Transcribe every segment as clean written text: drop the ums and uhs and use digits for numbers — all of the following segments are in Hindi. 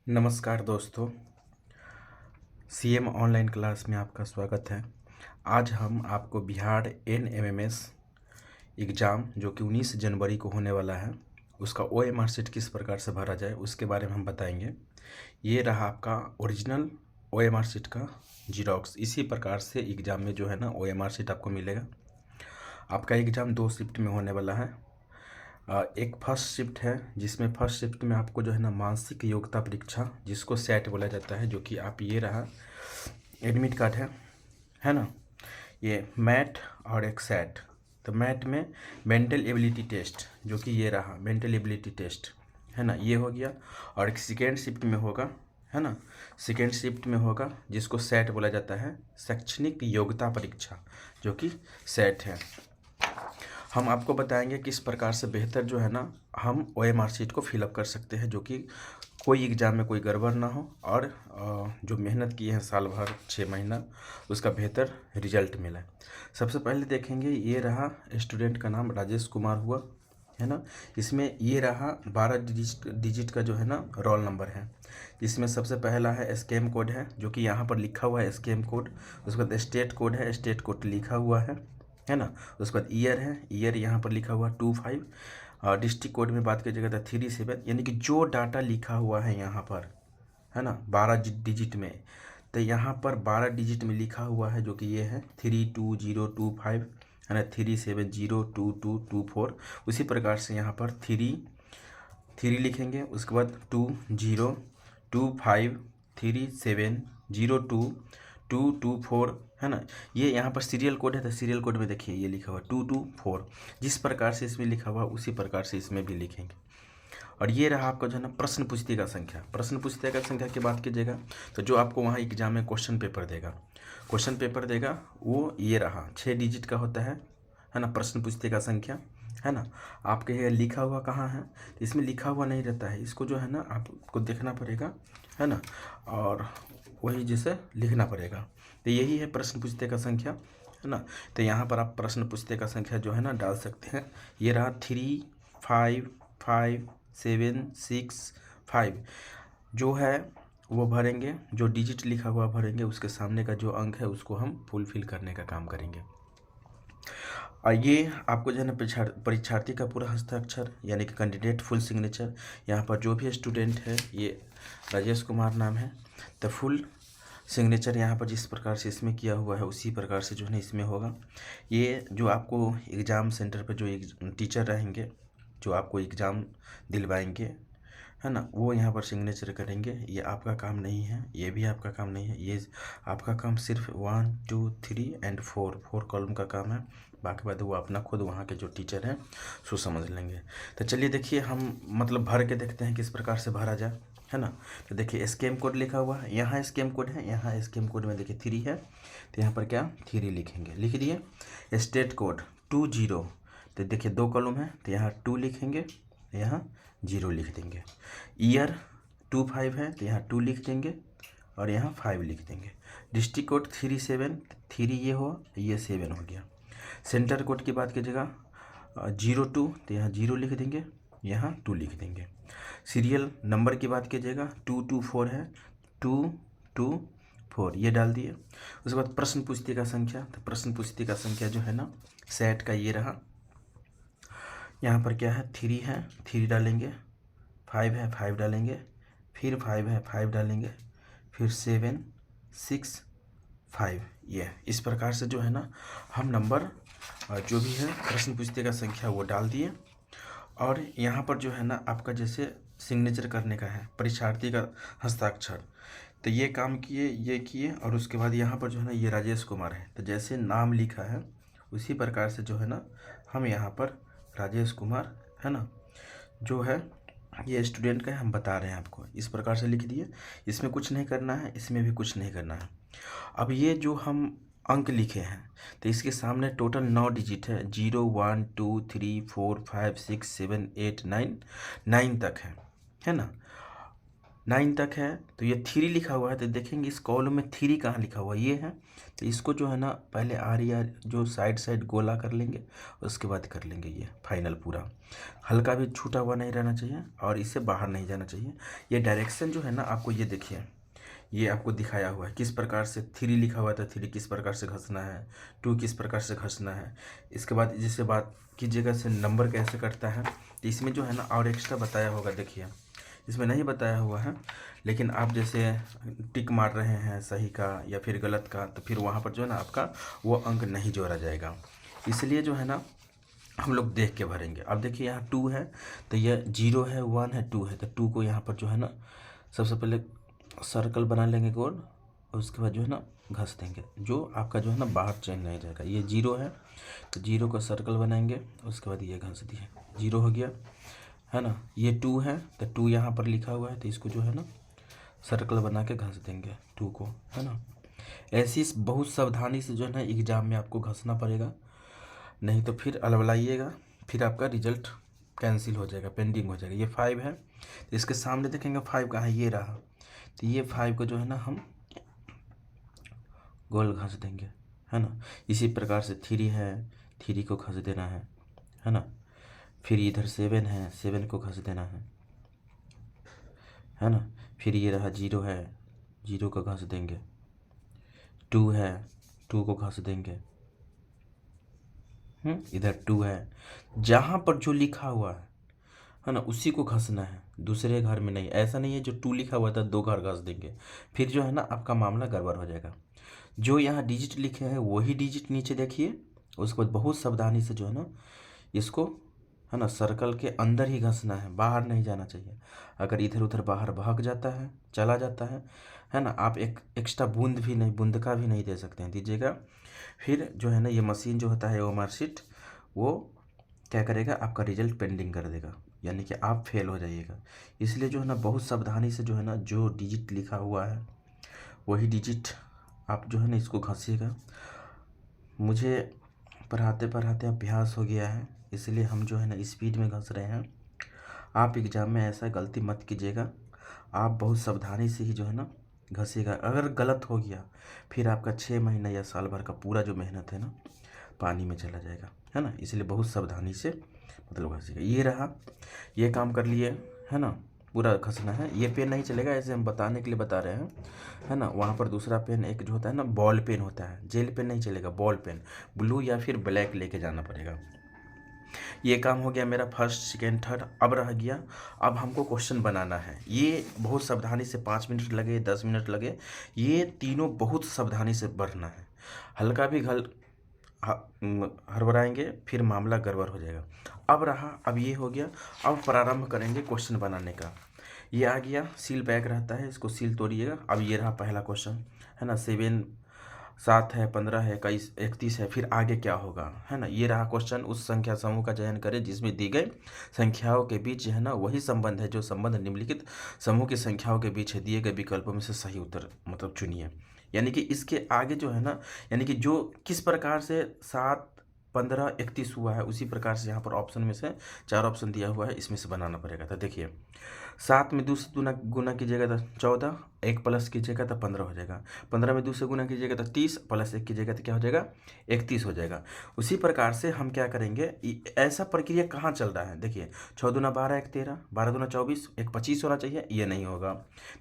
नमस्कार दोस्तों, सीएम ऑनलाइन क्लास में आपका स्वागत है। आज हम आपको बिहार एनएमएमएस एग्ज़ाम जो कि 19 जनवरी को होने वाला है, उसका ओएमआर शीट किस प्रकार से भरा जाए उसके बारे में हम बताएंगे। ये रहा आपका ओरिजिनल ओएमआर शीट का जीरोक्स। इसी प्रकार से एग्ज़ाम में जो है ना ओएमआर शीट आपको मिलेगा। आपका एग्ज़ाम 2 शिफ्ट में होने वाला है। एक फर्स्ट शिफ्ट है जिसमें फर्स्ट शिफ्ट में आपको जो है ना मानसिक योग्यता परीक्षा जिसको सेट बोला जाता है, जो कि आप ये रहा एडमिट कार्ड है ना, ये मैट और एक सेट। तो मैट में मेंटल एबिलिटी टेस्ट, जो कि ये रहा मेंटल एबिलिटी टेस्ट है ना, ये हो गया। और एक सेकेंड शिफ्ट में होगा, है ना, सेकेंड शिफ्ट में होगा जिसको सेट बोला जाता है शैक्षणिक योग्यता परीक्षा, जो कि सेट है। हम आपको बताएंगे किस प्रकार से बेहतर जो है ना हम ओएमआर शीट को फिलअप कर सकते हैं, जो कि कोई एग्ज़ाम में कोई गड़बड़ ना हो और जो मेहनत की है साल भर 6 महीना उसका बेहतर रिजल्ट मिले। सबसे पहले देखेंगे, ये रहा स्टूडेंट का नाम राजेश कुमार हुआ, है ना। इसमें ये रहा 12 डिजिट का जो है ना रोल नंबर है। इसमें सबसे पहला है स्कैम कोड है, जो कि यहाँ पर लिखा हुआ है स्कैम कोड। उसके बाद स्टेट कोड है, स्टेट कोड लिखा हुआ है ना। उसके बाद ईयर है, ईयर यहाँ पर लिखा हुआ 25। डिस्ट्रिक्ट कोड में बात कीजिएगा तो 37, यानी कि जो डाटा लिखा हुआ है यहाँ पर, है ना, 12 डिजिट में, तो यहाँ पर 12 डिजिट में लिखा हुआ है, जो कि ये है 32025, है ना, 3702224। उसी प्रकार से यहाँ पर 3 लिखेंगे। उसके बाद 202537022224, है ना। ये यहाँ पर सीरियल कोड है, तो सीरियल कोड में देखिए ये लिखा हुआ 224। जिस प्रकार से इसमें लिखा हुआ उसी प्रकार से इसमें भी लिखेंगे। और ये रहा आपका जो है ना प्रश्न पुस्तिका संख्या। प्रश्न पुस्तिका संख्या की बात कीजिएगा तो जो आपको वहाँ एग्जाम में क्वेश्चन पेपर देगा वो ये रहा 6 डिजिट का होता है ना, प्रश्न पुस्तिका संख्या, है ना। आपके ये लिखा हुआ कहाँ है, तो इसमें लिखा हुआ नहीं रहता है, इसको जो है ना आपको देखना पड़ेगा, है ना, और वही जैसे लिखना पड़ेगा। तो यही है प्रश्न पुस्तिका संख्या, है ना। तो यहाँ पर आप प्रश्न पुस्तिका संख्या जो है ना डाल सकते हैं। ये रहा 3556765 जो है वो भरेंगे, जो डिजिट लिखा हुआ भरेंगे, उसके सामने का जो अंक है उसको हम फुलफिल करने का काम करेंगे। और ये आपको जो है ना परीक्षार्थी का पूरा हस्ताक्षर, यानी कि कैंडिडेट फुल सिग्नेचर। यहाँ पर जो भी स्टूडेंट है, ये राजेश कुमार नाम है, तो फुल सिग्नेचर यहाँ पर जिस प्रकार से इसमें किया हुआ है उसी प्रकार से जो है ना इसमें होगा। ये जो आपको एग्ज़ाम सेंटर पर जो टीचर रहेंगे, जो आपको एग्ज़ाम दिलवाएंगे, है ना, वो यहाँ पर सिग्नेचर करेंगे। ये आपका काम नहीं है, ये भी आपका काम नहीं है, ये आपका काम सिर्फ 1 2 3 एंड 4 कॉलम का काम है। बाकी बात वो अपना खुद वहाँ के जो टीचर हैं सो समझ लेंगे। तो चलिए देखिए, हम मतलब भर के देखते हैं किस प्रकार से भरा जाए, है ना। तो देखिए स्कैम कोड लिखा हुआ है, यहाँ स्कैम कोड है, यहाँ स्कैम कोड में देखिए 3 है, तो यहाँ पर क्या 3 लिखेंगे, लिख दिए। स्टेट कोड 20, तो देखिए 2 कॉलम है, तो यहाँ 2 लिखेंगे, यहाँ 0 लिख देंगे। ईयर 25 है, तो यहाँ 2 लिख देंगे और यहाँ 5 लिख देंगे। डिस्ट्रिक्ट कोड 37, 3 ये हो, ये 7 हो गया। सेंटर कोड की बात कीजिएगा 02, तो यहाँ 0 लिख देंगे, यहाँ 2 लिख देंगे। सीरियल नंबर की बात कीजिएगा 224 है, 224 ये डाल दिए। उसके बाद प्रश्न पुस्तिका संख्या, तो प्रश्न पुस्तिका संख्या जो है ना सेट का ये रहा। यहाँ पर क्या है 3 है, 3 डालेंगे, 5 है 5 डालेंगे, फिर 5 है 5 डालेंगे, फिर 7 6 5। ये इस प्रकार से जो है ना हम नंबर जो भी है प्रश्न पुस्तिका संख्या वो डाल दिए। और यहाँ पर जो है ना आपका जैसे सिग्नेचर करने का है, परीक्षार्थी का हस्ताक्षर, तो ये काम किए, ये किए। और उसके बाद यहाँ पर जो है ना ये राजेश कुमार है, तो जैसे नाम लिखा है उसी प्रकार से जो है ना हम यहाँ पर राजेश कुमार, है ना, जो है ये स्टूडेंट का है, हम बता रहे हैं आपको, इस प्रकार से लिख दिए। इसमें कुछ नहीं करना है, इसमें भी कुछ नहीं करना है। अब ये जो हम अंक लिखे हैं, तो इसके सामने टोटल 9 डिजिट है, 0 1 2 3 4 5 6 7 8 9 तक है ना। 9 तक है तो ये 3 लिखा हुआ है, तो देखेंगे इस कॉलम में 3 कहाँ लिखा हुआ है, ये है। तो इसको जो है ना पहले आर जो साइड साइड गोला कर लेंगे, उसके बाद कर लेंगे ये फाइनल पूरा। हल्का भी छूटा हुआ नहीं रहना चाहिए और इससे बाहर नहीं जाना चाहिए। ये डायरेक्शन जो है ना आपको ये देखिए, ये आपको दिखाया हुआ है किस प्रकार से 3 लिखा हुआ था, 3 किस प्रकार से घसना है, 2 किस प्रकार से घसना है। इसके बाद जिससे बात कीजिएगा से नंबर कैसे कटता है, तो इसमें जो है ना और एक्स्ट्रा बताया होगा, देखिए इसमें नहीं बताया हुआ है, लेकिन आप जैसे टिक मार रहे हैं सही का या फिर गलत का, तो फिर वहाँ पर जो है ना आपका वो अंक नहीं जोड़ा जाएगा। इसलिए जो है ना हम लोग देख के भरेंगे। अब देखिए यहाँ 2 है तो यह 0 है, 1 है, 2 है, तो 2 को यहाँ पर जो है ना सबसे पहले सर्कल बना लेंगे गोल, और उसके बाद जो है ना घस देंगे, जो आपका जो है ना बाहर चेंज नहीं जाएगा। ये 0 है तो 0 का सर्कल बनाएंगे, उसके बाद ये घस दिए, 0 हो गया है ना। ये 2 है तो 2 यहाँ पर लिखा हुआ है, तो इसको जो है ना सर्कल बना के घस देंगे 2 को, है ना। ऐसी बहुत सावधानी से जो है ना एग्ज़ाम में आपको घसना पड़ेगा, नहीं तो फिर अलबलाइएगा, फिर आपका रिजल्ट कैंसिल हो जाएगा, पेंडिंग हो जाएगा। ये 5 है तो इसके सामने देखेंगे 5 कहाँ है, ये रहा, तो ये 5 को जो है ना हम गोल घस देंगे, है ना। इसी प्रकार से 3 है, 3 को घस देना है ना। फिर इधर 7 है, 7 को घस देना है ना। फिर ये रहा 0 है, 0 को घस देंगे। 2 है, 2 को घस देंगे। इधर 2 है, जहाँ पर जो लिखा हुआ है ना, उसी को घसना है, दूसरे घर में नहीं। ऐसा नहीं है जो 2 लिखा हुआ था 2 घर घस देंगे, फिर जो है ना आपका मामला गड़बड़ हो जाएगा। जो यहाँ डिजिट लिखे हैं वही डिजिट नीचे देखिए, उसके बाद बहुत सावधानी से जो है ना इसको, है ना, सर्कल के अंदर ही घसना है, बाहर नहीं जाना चाहिए। अगर इधर उधर बाहर भाग जाता है, चला जाता है ना, आप एक एक्स्ट्रा बूंद भी नहीं, बूंद का भी नहीं दे सकते हैं, दीजिएगा। फिर जो है ना ये मशीन जो होता है वो मार्कशीट, वो क्या करेगा, आपका रिजल्ट पेंडिंग कर देगा, यानी कि आप फेल हो जाइएगा। इसलिए जो है ना बहुत सावधानी से जो है ना जो डिजिट लिखा हुआ है वही डिजिट आप जो है ना इसको घसीएगा। मुझे पढ़ाते पढ़ाते अभ्यास हो गया है, इसलिए हम जो है ना स्पीड में घस रहे हैं। आप एग्ज़ाम में ऐसा गलती मत कीजिएगा, आप बहुत सावधानी से ही जो है ना घसीएगा। अगर गलत हो गया फिर आपका 6 महीना या साल भर का पूरा जो मेहनत है ना पानी में चला जाएगा, है ना। इसलिए बहुत सावधानी से मतलब घसीएगा। ये रहा, ये काम कर लिए, है ना, पूरा घसना है। ये पेन नहीं चलेगा, ऐसे हम बताने के लिए बता रहे हैं, है ना। वहाँ पर दूसरा पेन एक जो होता है ना बॉल पेन होता है, जेल पेन नहीं चलेगा, बॉल पेन ब्लू या फिर ब्लैक लेके जाना पड़ेगा। ये काम हो गया मेरा फर्स्ट सेकेंड थर्ड। अब रह गया, अब हमको क्वेश्चन बनाना है। ये बहुत सावधानी से 5 मिनट लगे 10 मिनट लगे, ये तीनों बहुत सावधानी से बढ़ना है। हल्का भी हड़बड़ाएंगे फिर मामला गड़बड़ हो जाएगा। अब रहा, अब ये हो गया, अब प्रारंभ करेंगे क्वेश्चन बनाने का। ये आ गया, सील पैक रहता है, इसको सील तोड़िएगा। अब ये रहा पहला क्वेश्चन, है ना। 7 है, 15 है, 21, 31 है, फिर आगे क्या होगा, है ना। ये रहा क्वेश्चन। उस संख्या समूह का चयन करें जिसमें दी गई संख्याओं के बीच है ना वही संबंध है जो संबंध निम्नलिखित समूह की संख्याओं के बीच है, दिए गए विकल्पों में से सही उत्तर मतलब चुनिए। यानी कि इसके आगे जो है ना, यानी कि जो किस प्रकार से 7, 15, 31 हुआ है उसी प्रकार से यहाँ पर ऑप्शन में से 4 ऑप्शन दिया हुआ है, इसमें से बनाना पड़ेगा। तो देखिए 7 में 2 से गुना कीजिएगा तो 14, 1 प्लस कीजिएगा तो 15 हो जाएगा। 15 में 2 से गुना कीजिएगा तो 30, प्लस 1 कीजिएगा तो क्या हो जाएगा, 31 हो जाएगा। उसी प्रकार से हम क्या करेंगे, ऐसा प्रक्रिया कहाँ चल रहा है, देखिए 6 दूना 12, 1 13, 12 दूना 24, 1 25 होना चाहिए, ये नहीं होगा।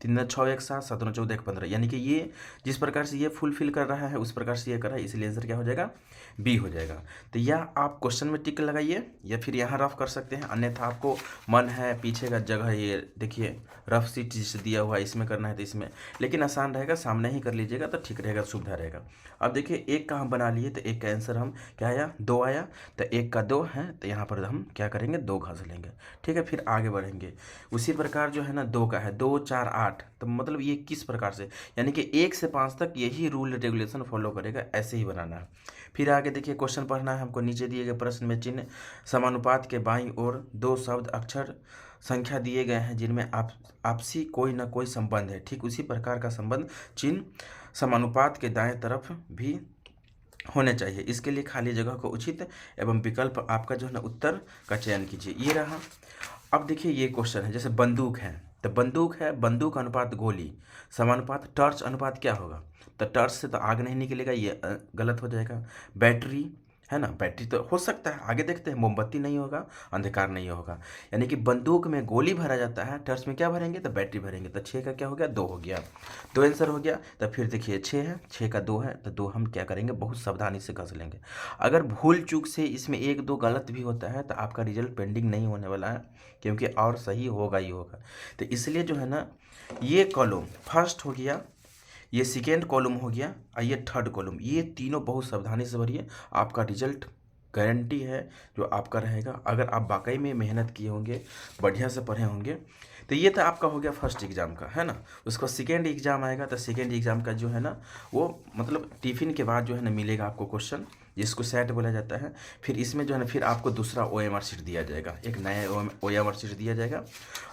3 दूना 6, 1 7, 7 दूना 14, 1 15, यानी कि ये जिस प्रकार से ये फुलफिल कर रहा है उस प्रकार से ये कर रहा है, इसलिए आंसर क्या हो जाएगा, बी हो जाएगा। तो या आप क्वेश्चन में टिक लगाइए या फिर यहाँ रफ कर सकते हैं, अन्यथा आपको मन है पीछे का जगह ये देखिए रफ सीट जिसे दिया हुआ है इसमें करना है तो इसमें, लेकिन आसान रहेगा सामने ही कर लीजिएगा तो ठीक रहेगा, सुविधा रहेगा। अब देखिए एक का हम बना लिए तो एक का आंसर हम क्या आया, 2 आया, तो एक का 2 है तो यहाँ पर हम क्या करेंगे, 2 घस लेंगे, ठीक है। फिर आगे बढ़ेंगे। उसी प्रकार जो है ना 2 का है, 2 4 8, तो मतलब ये किस प्रकार से, यानी कि 1 से 5 तक यही रूल रेगुलेशन फॉलो करेगा, ऐसे ही बनाना है। फिर आगे देखिए क्वेश्चन पढ़ना है हमको। नीचे दिए गए प्रश्न में चिन्ह समानुपात के बाईं ओर 2 शब्द अक्षर संख्या दिए गए हैं जिनमें आपसी कोई न कोई संबंध है, ठीक उसी प्रकार का संबंध चिन्ह समानुपात के दाएं तरफ भी होने चाहिए। इसके लिए खाली जगह को उचित एवं विकल्प आपका जो है ना उत्तर का चयन कीजिए। ये रहा। अब देखिए ये क्वेश्चन है, जैसे बंदूक है तो बंदूक है, बंदूक अनुपात गोली समानुपात टॉर्च अनुपात क्या होगा? तो टॉर्च से तो आग नहीं निकलेगा, ये गलत हो जाएगा। बैटरी है ना, बैटरी तो हो सकता है, आगे देखते हैं, मोमबत्ती नहीं होगा, अंधकार नहीं होगा। यानी कि बंदूक में गोली भरा जाता है, टॉर्च में क्या भरेंगे? तो बैटरी भरेंगे। तो 6 का क्या हो गया? 2 हो गया, 2 आंसर हो गया। तो फिर देखिए 6 है, 6 का 2 है, तो 2 हम क्या करेंगे? बहुत सावधानी से घस लेंगे। अगर भूल चूक से इसमें 1-2 गलत भी होता है तो आपका रिजल्ट पेंडिंग नहीं होने वाला है, क्योंकि और सही होगा ही होगा। तो इसलिए जो है ना, ये कॉलम फर्स्ट हो गया, ये सेकेंड कॉलम हो गया और ये थर्ड कॉलम, ये तीनों बहुत सावधानी से भरिए। आपका रिजल्ट गारंटी है जो आपका रहेगा, अगर आप वाकई में मेहनत किए होंगे, बढ़िया से पढ़े होंगे। तो ये तो आपका हो गया फर्स्ट एग्ज़ाम का, है ना। उसका सेकेंड एग्ज़ाम आएगा, तो सेकेंड एग्ज़ाम का जो है ना, वो मतलब टिफ़िन के बाद जो है ना मिलेगा आपको क्वेश्चन, जिसको सेट बोला जाता है। फिर इसमें जो है ना फिर आपको दूसरा OMR शीट दिया जाएगा, एक नया OMR शीट दिया जाएगा।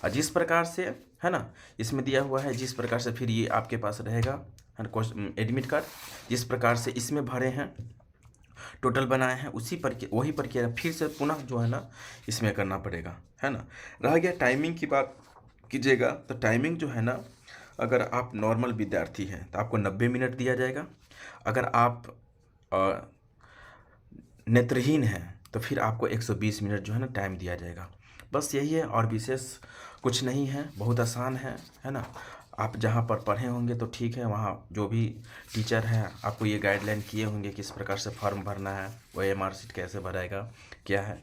और जिस प्रकार से है ना इसमें दिया हुआ है, जिस प्रकार से फिर ये आपके पास रहेगा, है ना, एडमिट कार्ड जिस प्रकार से इसमें भरे हैं, टोटल बनाए हैं, उसी पर वही प्रक्रिया फिर से पुनः जो है ना इसमें करना पड़ेगा, है ना। रह गया टाइमिंग की बात कीजिएगा, तो टाइमिंग जो है ना, अगर आप नॉर्मल विद्यार्थी हैं तो आपको 90 मिनट दिया जाएगा। अगर आप नेत्रहीन हैं तो फिर आपको 120 मिनट जो है ना टाइम दिया जाएगा। बस यही है, और विशेष कुछ नहीं है, बहुत आसान है ना। आप जहाँ पर पढ़े होंगे तो ठीक है, वहाँ जो भी टीचर है आपको ये गाइडलाइन किए होंगे किस प्रकार से फॉर्म भरना है, OMR शीट कैसे भराएगा, क्या है।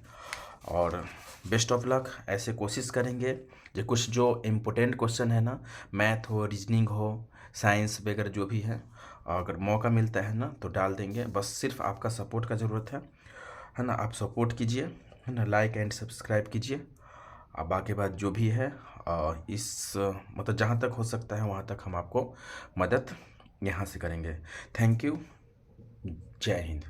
और बेस्ट ऑफ लक, ऐसे कोशिश करेंगे जो कुछ जो इम्पोर्टेंट क्वेश्चन है ना, मैथ हो, रीजनिंग हो, साइंस वगैरह जो भी है, अगर मौका मिलता है ना तो डाल देंगे। बस सिर्फ आपका सपोर्ट का ज़रूरत है ना। आप सपोर्ट कीजिए, है ना, लाइक एंड सब्सक्राइब कीजिए। अब बाकी बात जो भी है इस मतलब जहाँ तक हो सकता है वहाँ तक हम आपको मदद यहाँ से करेंगे। थैंक यू, जय हिंद।